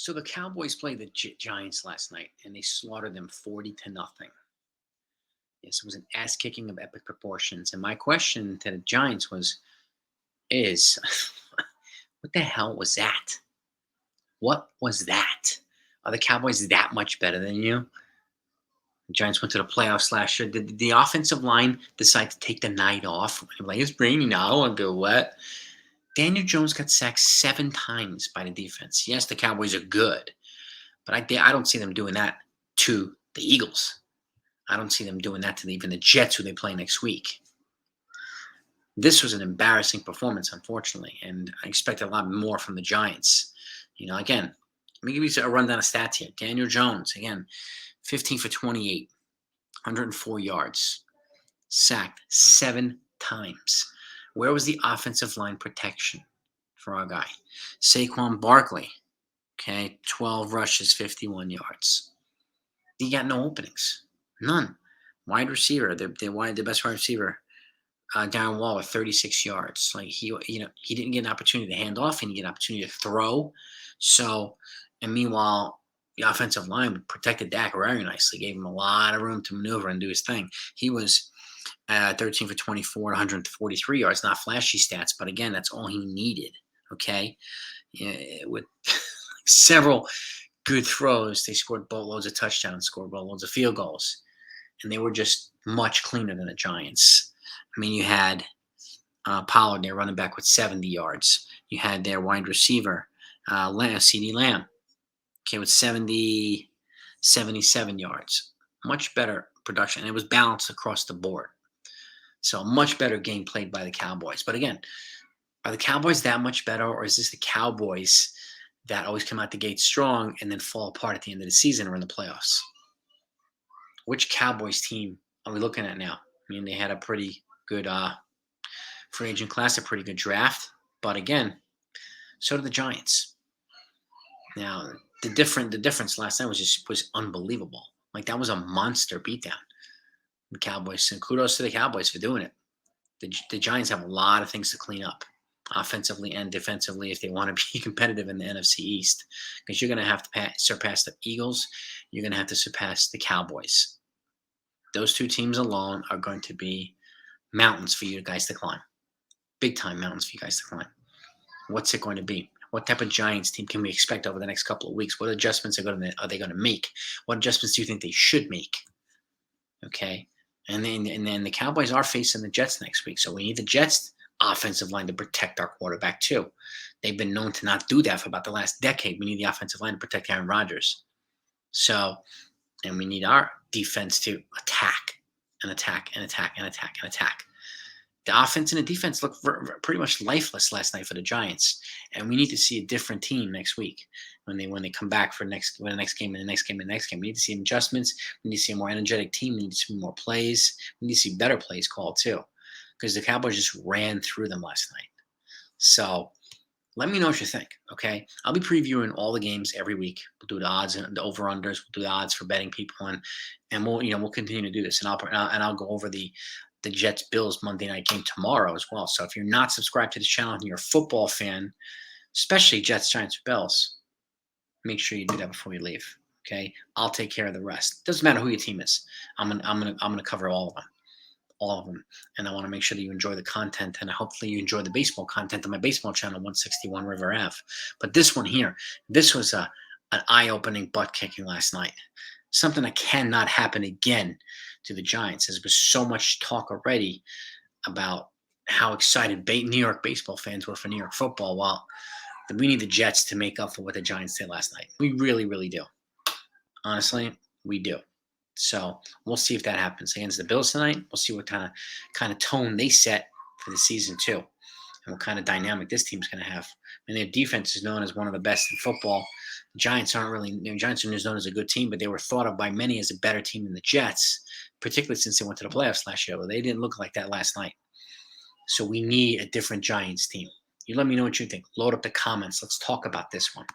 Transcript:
So the Cowboys played the Giants last night, and they slaughtered them 40-0. Yes, it was an ass kicking of epic proportions. And my question to the Giants is, what the hell was that? What was that? Are the Cowboys that much better than you? The Giants went to the playoffs last year. Did the offensive line decide to take the night off? Like, it's rainy now. I don't want to go wet. Daniel Jones got sacked 7 times by the defense. Yes, the Cowboys are good, but I don't see them doing that to the Eagles. I don't see them doing that to even the Jets, who they play next week. This was an embarrassing performance, unfortunately, and I expect a lot more from the Giants. Again, let me give you a rundown of stats here. Daniel Jones, again, 15 for 28, 104 yards, sacked 7 times. Where was the offensive line protection for our guy? Saquon Barkley, 12 rushes, 51 yards. He got no openings. None. Wide receiver, the best wide receiver, Darren Waller, 36 yards. Like he didn't get an opportunity to hand off, and he didn't get an opportunity to throw. So, and meanwhile, the offensive line protected Dak very nicely, gave him a lot of room to maneuver and do his thing. He was 13 for 24, 143 yards. Not flashy stats, but again, that's all he needed. Okay, with several good throws, they scored boatloads of touchdowns, scored boatloads of field goals, and they were just much cleaner than the Giants. I mean, you had Pollard there running back with 70 yards. You had their wide receiver, CeeDee Lamb, with 77 yards. Much better production, and it was balanced across the board. So a much better game played by the Cowboys. But again, are the Cowboys that much better, or is this the Cowboys that always come out the gate strong and then fall apart at the end of the season or in the playoffs? Which Cowboys team are we looking at now? I mean, they had a pretty good free agent class, a pretty good draft. But again, so did the Giants. Now, the difference last night was unbelievable. Like, that was a monster beatdown. The Cowboys, and kudos to the Cowboys for doing it. The Giants have a lot of things to clean up, offensively and defensively, if they want to be competitive in the NFC East, because you're going to have to surpass the Eagles. You're going to have to surpass the Cowboys. Those two teams alone are going to be mountains for you guys to climb. Big time mountains for you guys to climb. What's it going to be? What type of Giants team can we expect over the next couple of weeks? What adjustments are they going to make? What adjustments do you think they should make? Okay. And then the Cowboys are facing the Jets next week. So we need the Jets offensive line to protect our quarterback too. They've been known to not do that for about the last decade. We need the offensive line to protect Aaron Rodgers. So, and we need our defense to attack and attack and attack and attack and attack. The offense and the defense looked pretty much lifeless last night for the Giants, and we need to see a different team next week when they come back for the next game and the next game and the next game. We need to see adjustments. We need to see a more energetic team. We need to see more plays. We need to see better plays called too, because the Cowboys just ran through them last night. So let me know what you think. Okay, I'll be previewing all the games every week. We'll do the odds and the over-unders. We'll do the odds for betting people, and we'll continue to do this. And I'll go over the Jets-Bills Monday night game tomorrow as well. So if you're not subscribed to this channel and you're a football fan, especially Jets, Giants, Bills, make sure you do that before you leave. Okay, I'll take care of the rest. Doesn't matter who your team is. I'm gonna cover all of them, and I want to make sure that you enjoy the content, and hopefully you enjoy the baseball content on my baseball channel, 161 River Ave. But this one here, this was an eye-opening butt kicking last night. Something that cannot happen again to the Giants. There's been so much talk already about how excited New York baseball fans were for New York football. Well, we need the Jets to make up for what the Giants did last night. We really, really do. Honestly, we do. So we'll see if that happens against the Bills tonight. We'll see what kind of tone they set for the season too, and what kind of dynamic this team's going to have. And their defense is known as one of the best in football. The Giants aren't really. The Giants are known as a good team, but they were thought of by many as a better team than the Jets, particularly since they went to the playoffs last year. But they didn't look like that last night. So we need a different Giants team. You let me know what you think. Load up the comments. Let's talk about this one.